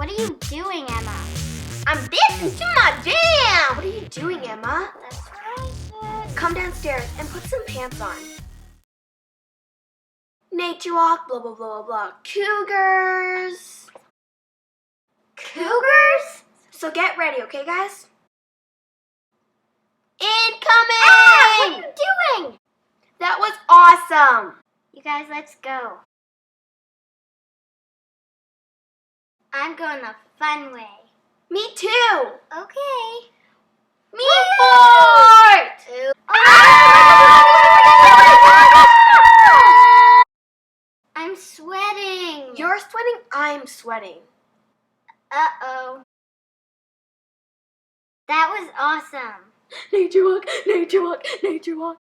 What are you doing, Emma? I'm dancing to my jam! What are you doing, Emma? That's what I said. Come downstairs and put some pants on. Nature walk, blah, blah, blah, blah. Cougars. Cougars? So get ready, okay, guys? Ah, Incoming! what are you doing? That was awesome! You guys, let's go. I'm going the fun way. Me too! Okay. Me fourth! I'm sweating. You're sweating, I'm sweating. Uh-oh. That was awesome. Nature walk, nature walk, nature walk.